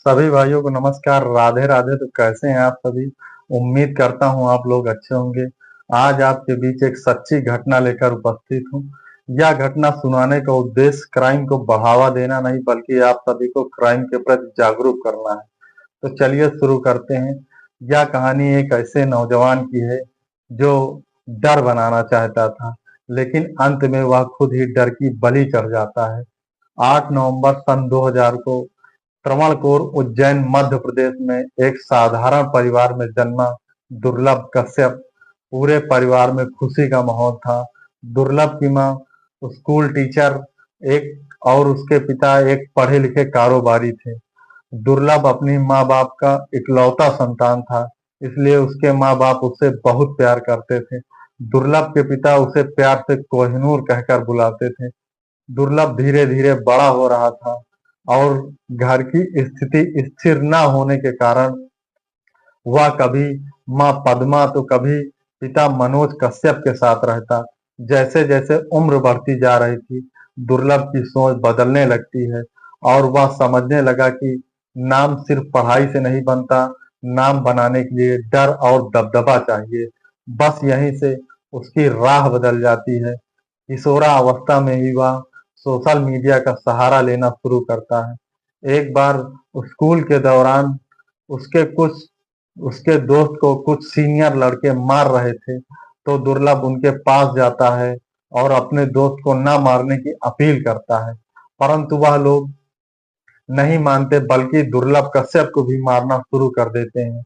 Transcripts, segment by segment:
सभी भाइयों को नमस्कार, राधे राधे। तो कैसे हैं आप सभी? उम्मीद करता हूं आप लोग अच्छे होंगे। आज आपके बीच एक सच्ची घटना लेकर उपस्थित हूं। यह घटना सुनाने का उद्देश्य क्राइम को बढ़ावा देना नहीं, बल्कि आप सभी को क्राइम के प्रति जागरूक करना है। तो चलिए शुरू करते हैं। यह कहानी एक ऐसे नौजवान की है जो डर बनाना चाहता था, लेकिन अंत में वह खुद ही डर की बलि चढ़ जाता है। 8 नवंबर सन 2000 को त्रवणकोर, उज्जैन, मध्य प्रदेश में एक साधारण परिवार में जन्मा दुर्लभ कश्यप। पूरे परिवार में खुशी का माहौल था। दुर्लभ की माँ स्कूल टीचर एक और उसके पिता एक पढ़े लिखे कारोबारी थे। दुर्लभ अपनी माँ बाप का इकलौता संतान था, इसलिए उसके माँ बाप उससे बहुत प्यार करते थे। दुर्लभ के पिता उसे प्यार से कोहिनूर कहकर बुलाते थे। दुर्लभ धीरे धीरे बड़ा हो रहा था और घर की स्थिति स्थिर न होने के कारण वह कभी माँ पद्मा तो कभी पिता मनोज कश्यप के साथ रहता। जैसे जैसे उम्र बढ़ती जा रही थी, दुर्लभ की सोच बदलने लगती है और वह समझने लगा कि नाम सिर्फ पढ़ाई से नहीं बनता। नाम बनाने के लिए डर और दबदबा चाहिए। बस यहीं से उसकी राह बदल जाती है। किशोरावस्था में ही वह सोशल मीडिया का सहारा लेना शुरू करता है। एक बार स्कूल के दौरान उसके कुछ उसके दोस्त को कुछ सीनियर लड़के मार रहे थे, तो दुर्लभ उनके पास जाता है और अपने दोस्त को न मारने की अपील करता है। परंतु वह लोग नहीं मानते, बल्कि दुर्लभ कश्यप को भी मारना शुरू कर देते हैं।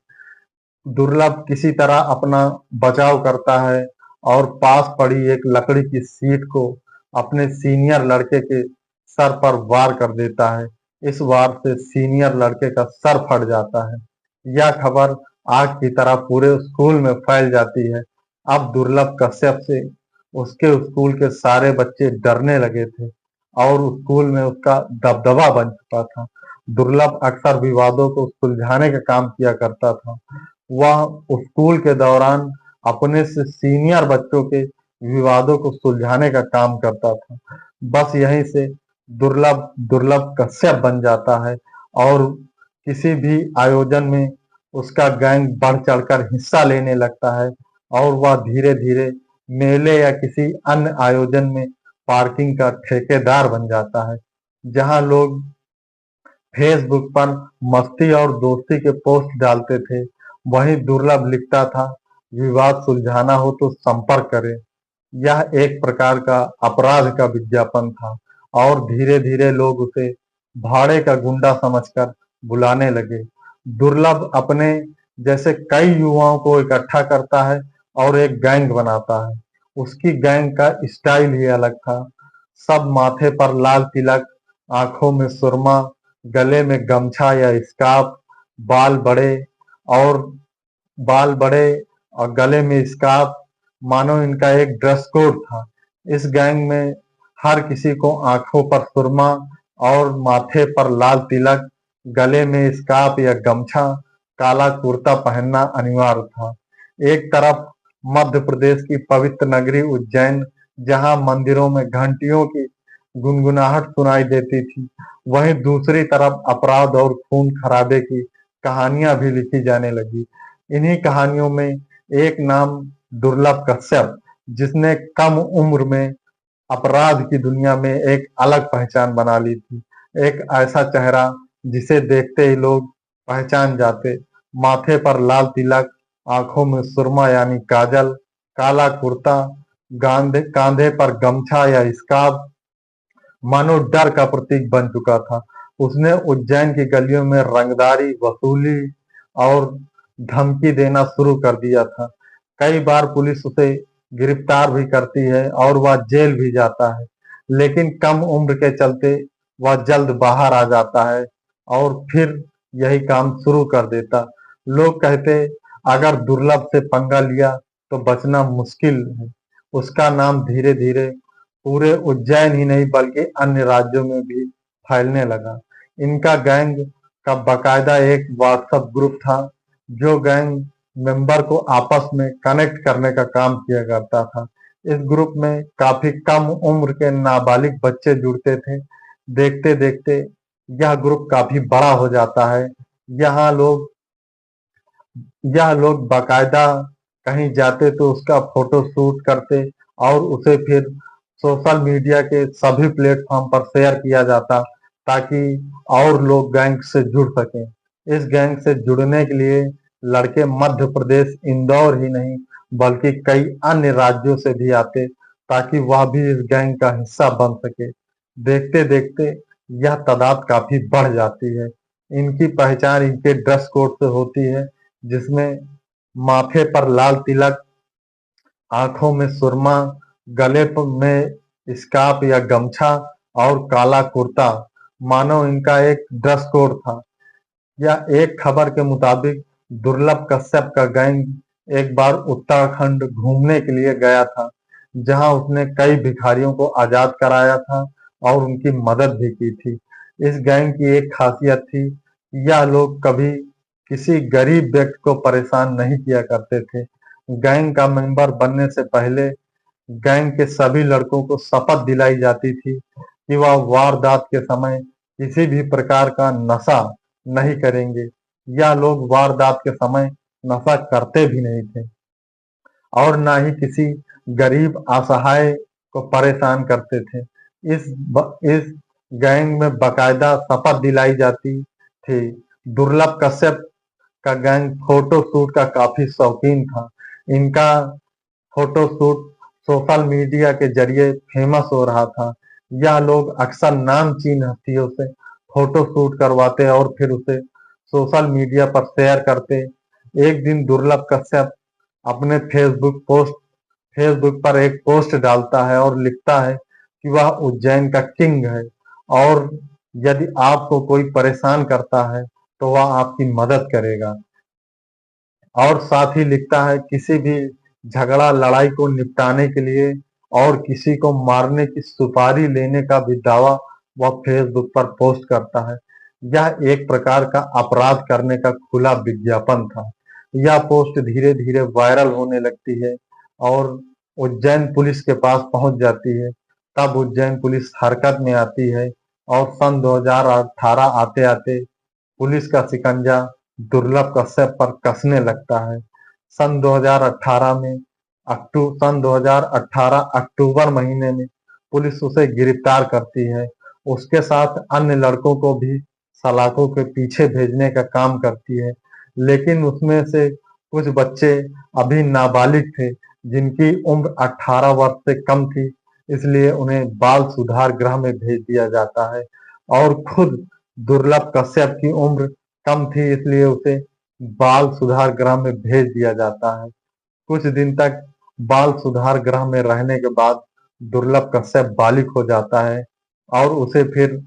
दुर्लभ किसी तरह अपना बचाव करता है और पास पड़ी एक लकड़ी की सीट को अपने सीनियर लड़के के सर पर वार कर देता है। इस वार से सीनियर लड़के का सर फट जाता है। यह खबर आग की तरह पूरे स्कूल में फैल जाती है। अब दुर्लभ कश्यप से उसके स्कूल के सारे बच्चे डरने लगे थे और स्कूल में उसका दबदबा बन चुका था। दुर्लभ अक्सर विवादों को सुलझाने का काम किया करता था। वह स्कूल के दौरान अपने से सीनियर बच्चों के विवादों को सुलझाने का काम करता था। बस यहीं से दुर्लभ दुर्लभ कश्यप बन जाता है और किसी भी आयोजन में उसका गैंग बढ़ चढ़कर हिस्सा लेने लगता है और वह धीरे धीरे मेले या किसी अन्य आयोजन में पार्किंग का ठेकेदार बन जाता है। जहां लोग फेसबुक पर मस्ती और दोस्ती के पोस्ट डालते थे, वहीं दुर्लभ लिखता था, विवाद सुलझाना हो तो संपर्क करें। यह एक प्रकार का अपराध का विज्ञापन था और धीरे धीरे लोग उसे भाड़े का गुंडा समझकर बुलाने लगे। दुर्लभ अपने जैसे कई युवाओं को इकट्ठा करता है और एक गैंग बनाता है। उसकी गैंग का स्टाइल ही अलग था। सब माथे पर लाल तिलक, आंखों में सुरमा, गले में गमछा या स्कार्फ, बाल बड़े और बाल बड़े और गले में स्कार्फ, मानो इनका एक ड्रेस कोड था। इस गैंग में हर किसी को आंखों पर सुरमा और माथे पर लाल तिलक, गले में स्कार्फ या गमछा, काला कुर्ता पहनना अनिवार्य था। एक तरफ मध्य प्रदेश की पवित्र नगरी उज्जैन, जहां मंदिरों में घंटियों की गुनगुनाहट सुनाई देती थी, वहीं दूसरी तरफ अपराध और खून खराबे की कहानियां भी लिखी जाने लगी। इन्हीं कहानियों में एक नाम दुर्लभ कश्यप, जिसने कम उम्र में अपराध की दुनिया में एक अलग पहचान बना ली थी। एक ऐसा चेहरा जिसे देखते ही लोग पहचान जाते। माथे पर लाल तिलक, आंखों में सुरमा यानी काजल, काला कुर्ता, कांधे पर गमछा या स्कार्फ, मानो डर का प्रतीक बन चुका था। उसने उज्जैन की गलियों में रंगदारी, वसूली और धमकी देना शुरू कर दिया था। कई बार पुलिस उसे गिरफ्तार भी करती है और वह जेल भी जाता है, लेकिन कम उम्र के चलते वह जल्द बाहर आ जाता है और फिर यही काम शुरू कर देता। लोग कहते, अगर दुर्लभ से पंगा लिया तो बचना मुश्किल है। उसका नाम धीरे धीरे पूरे उज्जैन ही नहीं बल्कि अन्य राज्यों में भी फैलने लगा। इनका गैंग का बाकायदा एक व्हाट्सएप ग्रुप था, जो गैंग मेंबर को आपस में कनेक्ट करने का काम किया करता था। इस ग्रुप में काफी कम उम्र के नाबालिग बच्चे जुड़ते थे। देखते देखते यह ग्रुप काफी बड़ा हो जाता है। यहाँ लोग यह लोग बाकायदा कहीं जाते तो उसका फोटो शूट करते और उसे फिर सोशल मीडिया के सभी प्लेटफॉर्म पर शेयर किया जाता ताकि और लोग गैंग से जुड़ सकें। इस गैंग से जुड़ने के लिए लड़के मध्य प्रदेश इंदौर ही नहीं बल्कि कई अन्य राज्यों से भी आते ताकि वह भी इस गैंग का हिस्सा बन सके। देखते देखते यह तादाद काफी बढ़ जाती है। इनकी पहचान इनके ड्रेस कोड से होती है, जिसमें माथे पर लाल तिलक, आंखों में सुरमा, में स्कार्फ या गमछा और काला कुर्ता, मानो इनका एक ड्रेस कोड था। या एक खबर के मुताबिक दुर्लभ कश्यप का गैंग एक बार उत्तराखंड घूमने के लिए गया था, जहां उसने कई भिखारियों को आजाद कराया था और उनकी मदद भी की थी। इस गैंग की एक खासियत थी, यह लोग कभी किसी गरीब व्यक्ति को परेशान नहीं किया करते थे। गैंग का मेंबर बनने से पहले गैंग के सभी लड़कों को शपथ दिलाई जाती थी कि वह वारदात के समय किसी भी प्रकार का नशा नहीं करेंगे। यह लोग वारदात के समय नशा करते भी नहीं थे और ना ही किसी गरीब असहाय को परेशान करते थे। इस गैंग में बाकायदा शपथ दिलाई जाती थी। दुर्लभ कश्यप का गैंग फोटो शूट का काफी शौकीन था। इनका फोटो शूट सोशल मीडिया के जरिए फेमस हो रहा था। यह लोग अक्सर नामचीन हस्तियों से फोटो शूट करवाते और फिर उसे सोशल मीडिया पर शेयर करते। एक दिन दुर्लभ कश्यप अपने फेसबुक पर एक पोस्ट डालता है और लिखता है कि वह उज्जैन का किंग है और यदि आपको कोई परेशान करता है तो वह आपकी मदद करेगा। और साथ ही लिखता है किसी भी झगड़ा लड़ाई को निपटाने के लिए और किसी को मारने की सुपारी लेने का भी दावा वह फेसबुक पर पोस्ट करता है। यह एक प्रकार का अपराध करने का खुला विज्ञापन था। यह पोस्ट धीरे धीरे वायरल होने लगती है और उज्जैन पुलिस के पास पहुंच जाती है। तब उज्जैन पुलिस हरकत में आती है और सन 2018 आते आते पुलिस का शिकंजा दुर्लभ कश्यप पर कसने लगता है। सन 2018 में सन 2018 अक्टूबर महीने में पुलिस उसे गिरफ्तार करती है। उसके साथ अन्य लड़कों को भी सलाखों के पीछे भेजने का काम करती है, लेकिन उसमें से कुछ बच्चे अभी नाबालिग थे, जिनकी उम्र 18 वर्ष से कम थी, इसलिए उन्हें बाल सुधार गृह में भेज दिया जाता है। और खुद दुर्लभ कश्यप की उम्र कम थी, इसलिए उसे बाल सुधार गृह में भेज दिया जाता है। कुछ दिन तक बाल सुधार गृह में रहने के बाद दुर्लभ कश्यप बालिग हो जाता है और उसे फिर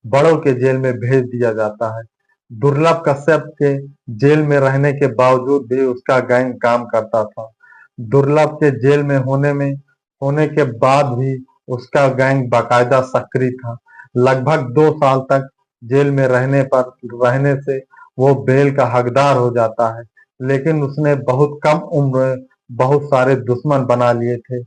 बड़ों के जेल में भेज दिया जाता है। दुर्लभ कश्यप के जेल में रहने के बावजूद भी उसका गैंग काम करता था। दुर्लभ के जेल में होने के बाद भी उसका गैंग बाकायदा सक्रिय था। लगभग 2 साल तक जेल में रहने से वो बेल का हकदार हो जाता है, लेकिन उसने बहुत कम उम्र में बहुत सारे दुश्मन बना लिए थे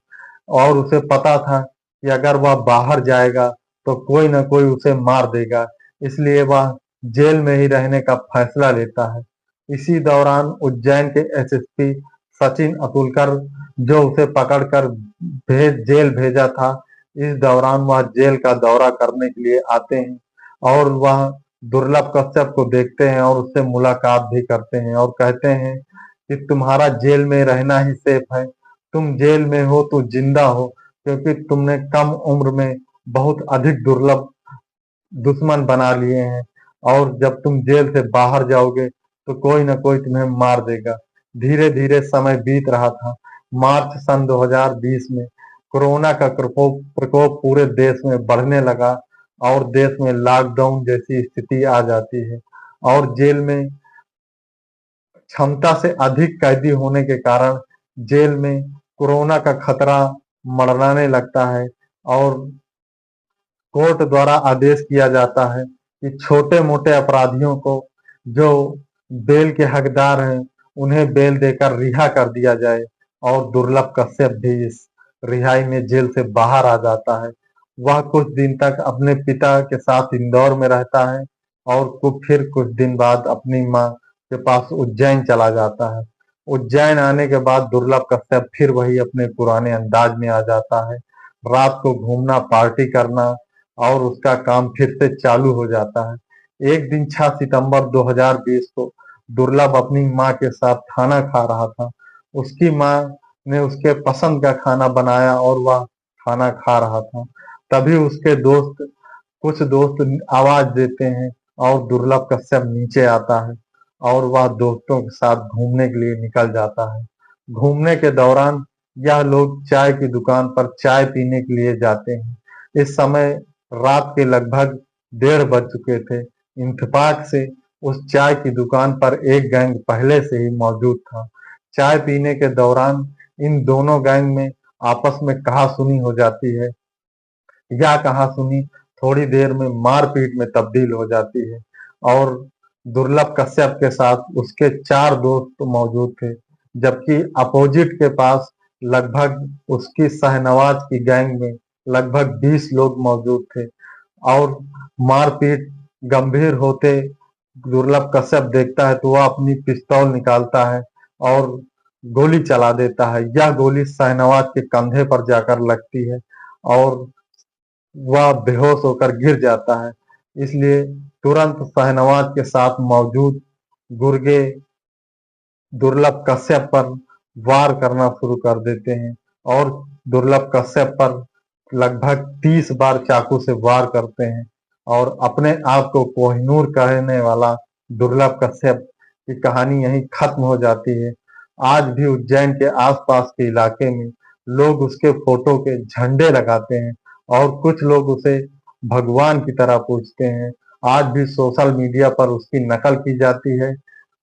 और उसे पता था कि अगर वह बाहर जाएगा तो कोई न कोई उसे मार देगा, इसलिए वह जेल में ही रहने का फैसला लेता है। इसी दौरान उज्जैन के एसएसपी सचिन अतुलकर, जो उसे पकड़कर जेल भेजा था, इस दौरान वह जेल का दौरा करने के लिए आते हैं और वह दुर्लभ कश्यप को देखते हैं और उससे मुलाकात भी करते हैं और कहते हैं कि तुम्हारा जेल में रहना ही सेफ है। तुम जेल में हो तो जिंदा हो, क्योंकि तुमने कम उम्र में बहुत अधिक दुर्लभ दुश्मन बना लिए हैं और जब तुम जेल से बाहर जाओगे तो कोई न कोई तुम्हें मार देगा। धीरे धीरे समय बीत रहा था। मार्च सन 2020 में कोरोना का प्रकोप पूरे देश में बढ़ने लगा और देश में लॉकडाउन जैसी स्थिति आ जाती है और जेल में क्षमता से अधिक कैदी होने के कारण जेल में कोरोना का खतरा मंडराने लगता है और कोर्ट द्वारा आदेश किया जाता है कि छोटे-मोटे अपराधियों को, जो बेल के हकदार हैं, उन्हें बेल देकर रिहा कर दिया जाए और दुर्लभ कश्यप भी इस रिहाई में जेल से बाहर आ जाता है। वह कुछ दिन तक अपने पिता के साथ इंदौर में रहता है और फिर कुछ दिन बाद अपनी माँ के पास उज्जैन चला जाता है। उज्जैन आने के बाद दुर्लभ कश्यप फिर वही अपने पुराने अंदाज में आ जाता है। रात को घूमना, पार्टी करना और उसका काम फिर से चालू हो जाता है। एक दिन 6 सितंबर 2020 को दुर्लभ अपनी माँ के साथ खाना खा रहा था। उसकी माँ ने उसके पसंद का खाना बनाया और वह खाना खा रहा था। तभी उसके कुछ दोस्त आवाज देते हैं और दुर्लभ कश्यप नीचे आता है और वह दोस्तों के साथ घूमने के लिए निकल जाता है। घूमने के दौरान यह लोग चाय की दुकान पर चाय पीने के लिए जाते हैं। इस समय रात के लगभग 1:30 बज चुके थे। इत्तेफाक से उस चाय की दुकान पर एक गैंग पहले से ही मौजूद था। चाय पीने के दौरान इन दोनों गैंग में आपस में कहासुनी हो जाती है। यह कहासुनी थोड़ी देर में मारपीट में तब्दील हो जाती है और दुर्लभ कश्यप के साथ उसके 4 दोस्त मौजूद थे, जबकि अपोजिट के पास लगभग उसकी शाहनवाज की गैंग में लगभग 20 लोग मौजूद थे और मारपीट गंभीर होते दुर्लभ कश्यप देखता है तो वह अपनी पिस्तौल निकालता है और गोली चला देता है। यह गोली शाहनवाज के कंधे पर जाकर लगती है और वह बेहोश होकर गिर जाता है। इसलिए तुरंत शाहनवाज के साथ मौजूद गुर्गे दुर्लभ कश्यप पर वार करना शुरू कर देते हैं और दुर्लभ कश्यप पर लगभग 30 बार चाकू से वार करते हैं और अपने आप को कोहिनूर कहने वाला दुर्लभ कश्यप की कहानी यहीं खत्म हो जाती है। आज भी उज्जैन के आसपास के इलाके में लोग उसके फोटो के झंडे लगाते हैं और कुछ लोग उसे भगवान की तरह पूजते हैं। आज भी सोशल मीडिया पर उसकी नकल की जाती है,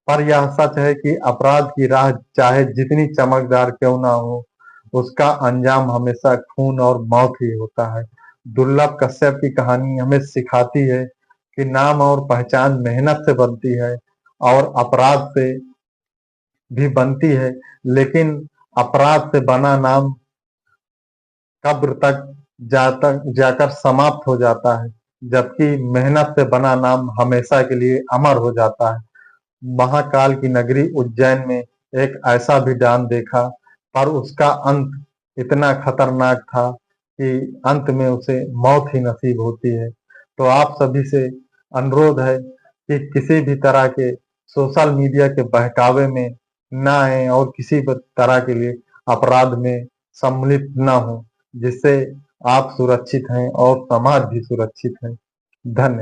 पर यह सच है कि अपराध की राह चाहे जितनी चमकदार क्यों ना हो, उसका अंजाम हमेशा खून और मौत ही होता है। दुर्लभ कश्यप की कहानी हमें सिखाती है कि नाम और पहचान मेहनत से बनती है और अपराध से भी बनती है, लेकिन अपराध से बना नाम कब्र तक जाकर समाप्त हो जाता है, जबकि मेहनत से बना नाम हमेशा के लिए अमर हो जाता है। महाकाल की नगरी उज्जैन में एक ऐसा भी डॉन देखा, पर उसका अंत इतना खतरनाक था कि अंत में उसे मौत ही नसीब होती है। तो आप सभी से अनुरोध है कि किसी भी तरह के सोशल मीडिया के बहकावे में ना आए और किसी भी तरह के लिए अपराध में सम्मिलित ना हो, जिससे आप सुरक्षित हैं और समाज भी सुरक्षित है। धन्यवाद।